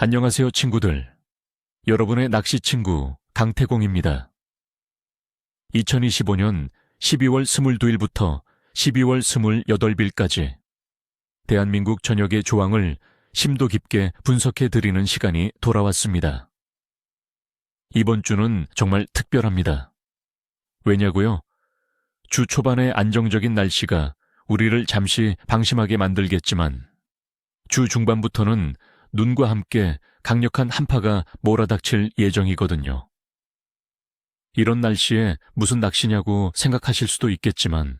안녕하세요, 친구들. 여러분의 낚시 친구 강태공입니다. 2025년 12월 22일부터 12월 28일까지 대한민국 전역의 조항을 심도 깊게 분석해 드리는 시간이 돌아왔습니다. 이번 주는 정말 특별합니다. 왜냐고요? 주 초반의 안정적인 날씨가 우리를 잠시 방심하게 만들겠지만 주 중반부터는 눈과 함께 강력한 한파가 몰아닥칠 예정이거든요. 이런 날씨에 무슨 낚시냐고 생각하실 수도 있겠지만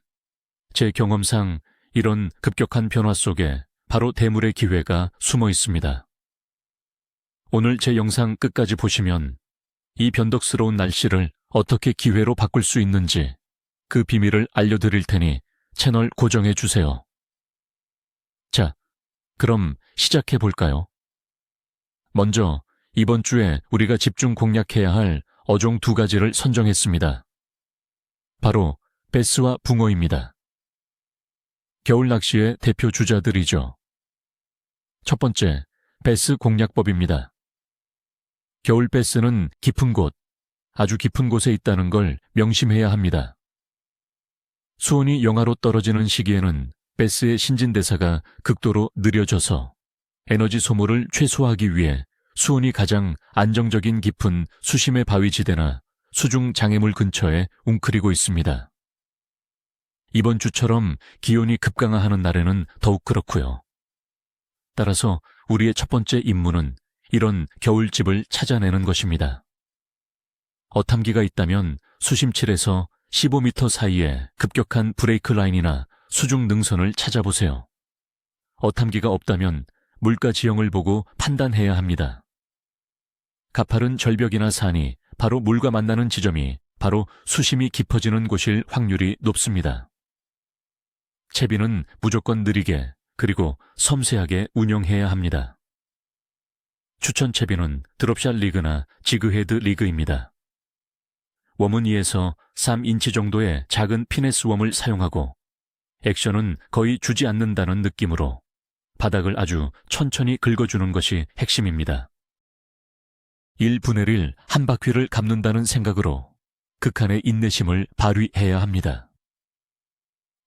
제 경험상 이런 급격한 변화 속에 바로 대물의 기회가 숨어 있습니다. 오늘 제 영상 끝까지 보시면 이 변덕스러운 날씨를 어떻게 기회로 바꿀 수 있는지 그 비밀을 알려드릴 테니 채널 고정해 주세요. 자, 그럼 시작해 볼까요? 먼저 이번 주에 우리가 집중 공략해야 할 어종 두 가지를 선정했습니다. 바로 베스와 붕어입니다. 겨울 낚시의 대표 주자들이죠. 첫 번째, 베스 공략법입니다. 겨울 베스는 깊은 곳, 아주 깊은 곳에 있다는 걸 명심해야 합니다. 수온이 영하로 떨어지는 시기에는 베스의 신진대사가 극도로 느려져서 에너지 소모를 최소화하기 위해 수온이 가장 안정적인 깊은 수심의 바위지대나 수중 장애물 근처에 웅크리고 있습니다. 이번 주처럼 기온이 급강하하는 날에는 더욱 그렇고요. 따라서 우리의 첫 번째 임무는 이런 겨울집을 찾아내는 것입니다. 어탐기가 있다면 수심 7에서 15m 사이에 급격한 브레이크 라인이나 수중 능선을 찾아보세요. 어탐기가 없다면 물가 지형을 보고 판단해야 합니다. 가파른 절벽이나 산이 바로 물과 만나는 지점이 바로 수심이 깊어지는 곳일 확률이 높습니다. 채비는 무조건 느리게 그리고 섬세하게 운영해야 합니다. 추천 채비는 드롭샷 리그나 지그헤드 리그입니다. 웜은 2에서 3인치 정도의 작은 피네스 웜을 사용하고 액션은 거의 주지 않는다는 느낌으로 바닥을 아주 천천히 긁어주는 것이 핵심입니다. 1분의 1 한 바퀴를 감는다는 생각으로 극한의 인내심을 발휘해야 합니다.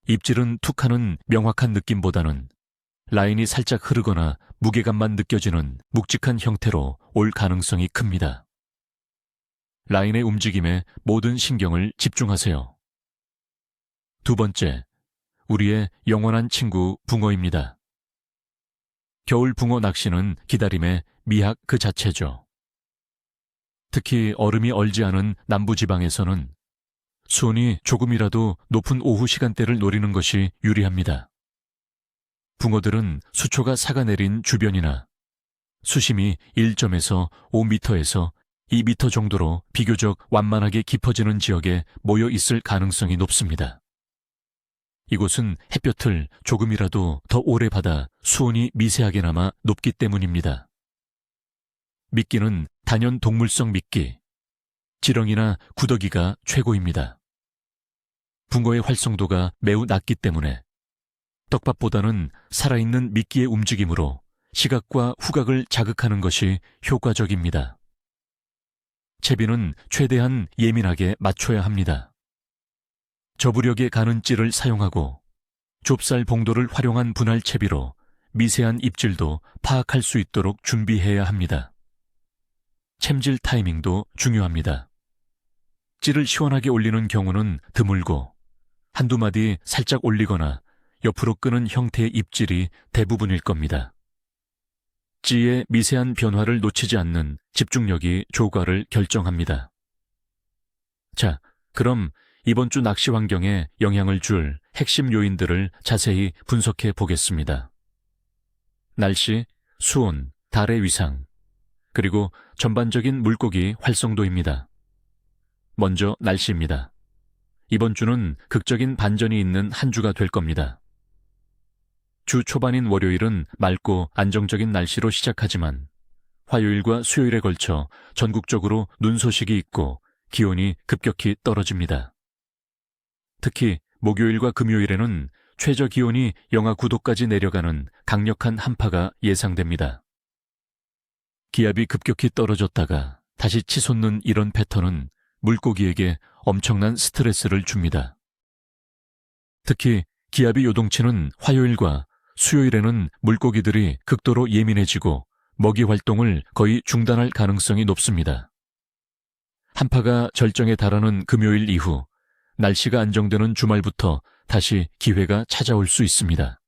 입질은 툭 하는 명확한 느낌보다는 라인이 살짝 흐르거나 무게감만 느껴지는 묵직한 형태로 올 가능성이 큽니다. 라인의 움직임에 모든 신경을 집중하세요. 두 번째, 우리의 영원한 친구 붕어입니다. 겨울 붕어 낚시는 기다림의 미학 그 자체죠. 특히 얼음이 얼지 않은 남부지방에서는 수온이 조금이라도 높은 오후 시간대를 노리는 것이 유리합니다. 붕어들은 수초가 삭아내린 주변이나 수심이 1점에서 5m에서 2m 정도로 비교적 완만하게 깊어지는 지역에 모여 있을 가능성이 높습니다. 이곳은 햇볕을 조금이라도 더 오래 받아 수온이 미세하게나마 높기 때문입니다. 미끼는 단연 동물성 미끼, 지렁이나 구더기가 최고입니다. 붕어의 활성도가 매우 낮기 때문에 떡밥보다는 살아있는 미끼의 움직임으로 시각과 후각을 자극하는 것이 효과적입니다. 채비는 최대한 예민하게 맞춰야 합니다. 저부력에 가는 찌를 사용하고 좁쌀 봉도를 활용한 분할 채비로 미세한 입질도 파악할 수 있도록 준비해야 합니다. 챔질 타이밍도 중요합니다. 찌를 시원하게 올리는 경우는 드물고 한두 마디 살짝 올리거나 옆으로 끄는 형태의 입질이 대부분일 겁니다. 찌의 미세한 변화를 놓치지 않는 집중력이 조과를 결정합니다. 자, 그럼 이번 주 낚시 환경에 영향을 줄 핵심 요인들을 자세히 분석해 보겠습니다. 날씨, 수온, 달의 위상, 그리고 전반적인 물고기 활성도입니다. 먼저 날씨입니다. 이번 주는 극적인 반전이 있는 한 주가 될 겁니다. 주 초반인 월요일은 맑고 안정적인 날씨로 시작하지만 화요일과 수요일에 걸쳐 전국적으로 눈 소식이 있고 기온이 급격히 떨어집니다. 특히 목요일과 금요일에는 최저 기온이 영하 9도까지 내려가는 강력한 한파가 예상됩니다. 기압이 급격히 떨어졌다가 다시 치솟는 이런 패턴은 물고기에게 엄청난 스트레스를 줍니다. 특히 기압이 요동치는 화요일과 수요일에는 물고기들이 극도로 예민해지고 먹이 활동을 거의 중단할 가능성이 높습니다. 한파가 절정에 달하는 금요일 이후 날씨가 안정되는 주말부터 다시 기회가 찾아올 수 있습니다.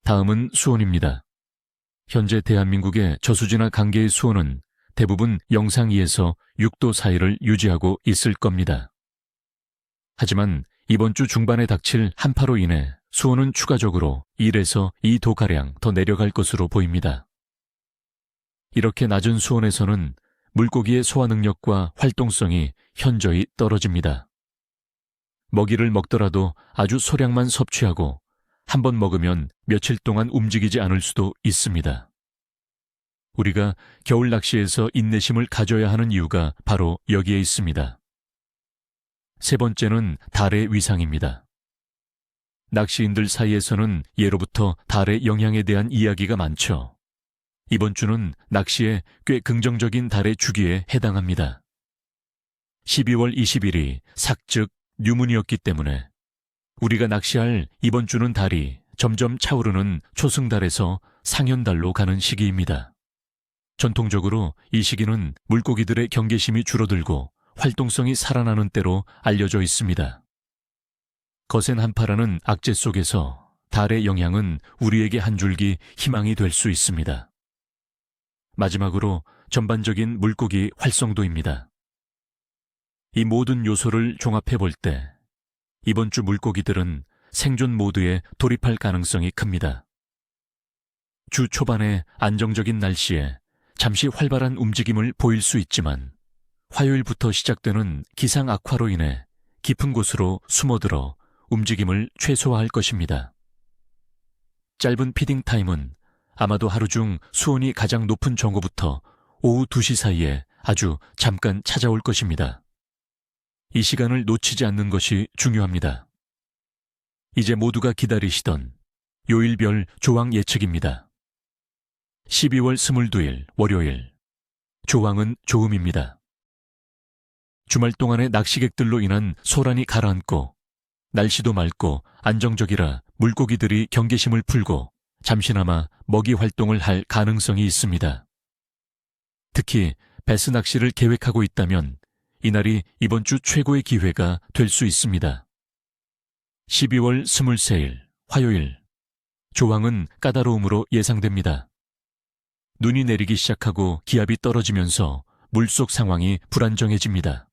다음은 수온입니다. 현재 대한민국의 저수지나 강계의 수온은 대부분 영상 2에서 6도 사이를 유지하고 있을 겁니다. 하지만 이번 주 중반에 닥칠 한파로 인해 수온은 추가적으로 1에서 2도가량 더 내려갈 것으로 보입니다. 이렇게 낮은 수온에서는 물고기의 소화 능력과 활동성이 현저히 떨어집니다. 먹이를 먹더라도 아주 소량만 섭취하고 한 번 먹으면 며칠 동안 움직이지 않을 수도 있습니다. 우리가 겨울 낚시에서 인내심을 가져야 하는 이유가 바로 여기에 있습니다. 세 번째는 달의 위상입니다. 낚시인들 사이에서는 예로부터 달의 영향에 대한 이야기가 많죠. 이번 주는 낚시에 꽤 긍정적인 달의 주기에 해당합니다. 12월 20일이 삭즉 뉴문이었기 때문에 우리가 낚시할 이번 주는 달이 점점 차오르는 초승달에서 상현달로 가는 시기입니다. 전통적으로 이 시기는 물고기들의 경계심이 줄어들고 활동성이 살아나는 때로 알려져 있습니다. 거센 한파라는 악재 속에서 달의 영향은 우리에게 한 줄기 희망이 될 수 있습니다. 마지막으로 전반적인 물고기 활성도입니다. 이 모든 요소를 종합해 볼 때 이번 주 물고기들은 생존 모드에 돌입할 가능성이 큽니다. 주 초반의 안정적인 날씨에 잠시 활발한 움직임을 보일 수 있지만 화요일부터 시작되는 기상 악화로 인해 깊은 곳으로 숨어들어 움직임을 최소화할 것입니다. 짧은 피딩 타임은 아마도 하루 중 수온이 가장 높은 정오부터 오후 2시 사이에 아주 잠깐 찾아올 것입니다. 이 시간을 놓치지 않는 것이 중요합니다. 이제 모두가 기다리시던 요일별 조항 예측입니다. 12월 22일 월요일, 조항은 좋음입니다. 주말 동안의 낚시객들로 인한 소란이 가라앉고 날씨도 맑고 안정적이라 물고기들이 경계심을 풀고 잠시나마 먹이 활동을 할 가능성이 있습니다. 특히 배스 낚시를 계획하고 있다면 이날이 이번 주 최고의 기회가 될 수 있습니다. 12월 23일 화요일, 조항은 까다로움으로 예상됩니다. 눈이 내리기 시작하고 기압이 떨어지면서 물속 상황이 불안정해집니다.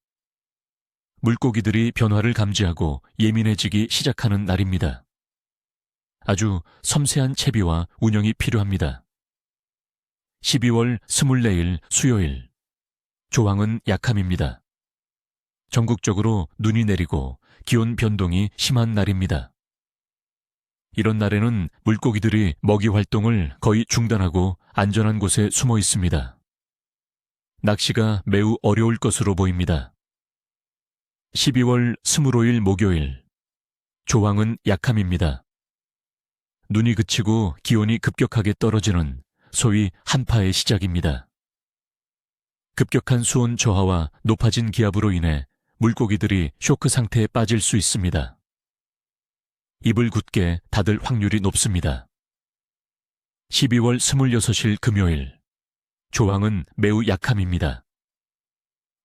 물고기들이 변화를 감지하고 예민해지기 시작하는 날입니다. 아주 섬세한 채비와 운영이 필요합니다. 12월 24일 수요일, 조항은 약함입니다. 전국적으로 눈이 내리고 기온 변동이 심한 날입니다. 이런 날에는 물고기들이 먹이 활동을 거의 중단하고 안전한 곳에 숨어 있습니다. 낚시가 매우 어려울 것으로 보입니다. 12월 25일 목요일, 조항은 약함입니다. 눈이 그치고 기온이 급격하게 떨어지는 소위 한파의 시작입니다. 급격한 수온 저하와 높아진 기압으로 인해 물고기들이 쇼크 상태에 빠질 수 있습니다. 입을 굳게 닫을 확률이 높습니다. 12월 26일 금요일, 조항은 매우 약함입니다.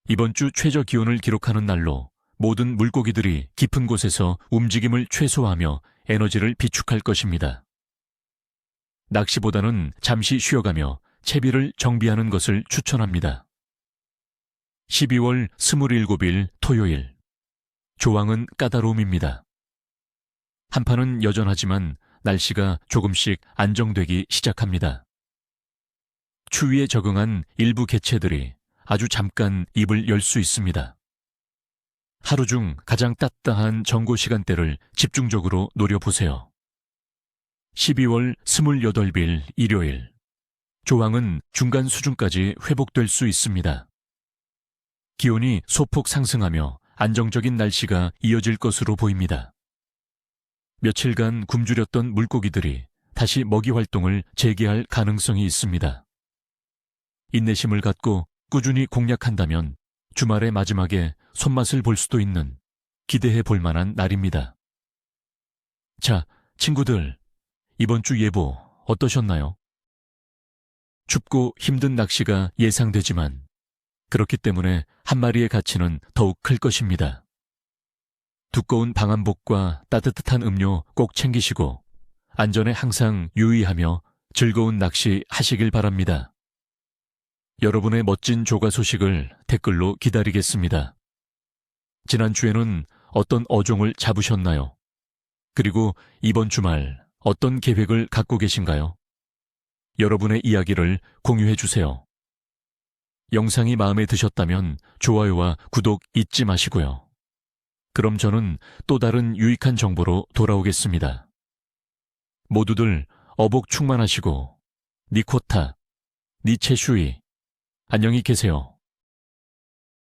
이번 주 최저 기온을 기록하는 날로 모든 물고기들이 깊은 곳에서 움직임을 최소화하며 에너지를 비축할 것입니다. 낚시보다는 잠시 쉬어가며 채비를 정비하는 것을 추천합니다. 12월 27일 토요일, 조항은 까다로움입니다. 한파는 여전하지만 날씨가 조금씩 안정되기 시작합니다. 추위에 적응한 일부 개체들이 아주 잠깐 입을 열 수 있습니다. 하루 중 가장 따뜻한 정고 시간대를 집중적으로 노려보세요. 12월 28일 일요일, 조항은 중간 수준까지 회복될 수 있습니다. 기온이 소폭 상승하며 안정적인 날씨가 이어질 것으로 보입니다. 며칠간 굶주렸던 물고기들이 다시 먹이 활동을 재개할 가능성이 있습니다. 인내심을 갖고 꾸준히 공략한다면 주말의 마지막에 손맛을 볼 수도 있는 기대해 볼 만한 날입니다. 자, 친구들, 이번 주 예보 어떠셨나요? 춥고 힘든 낚시가 예상되지만 그렇기 때문에 한 마리의 가치는 더욱 클 것입니다. 두꺼운 방한복과 따뜻한 음료 꼭 챙기시고 안전에 항상 유의하며 즐거운 낚시 하시길 바랍니다. 여러분의 멋진 조가 소식을 댓글로 기다리겠습니다. 지난주에는 어떤 어종을 잡으셨나요? 그리고 이번 주말 어떤 계획을 갖고 계신가요? 여러분의 이야기를 공유해 주세요. 영상이 마음에 드셨다면 좋아요와 구독 잊지 마시고요. 그럼 저는 또 다른 유익한 정보로 돌아오겠습니다. 모두들 어복 충만하시고 니코타, 니체슈이 안녕히 계세요.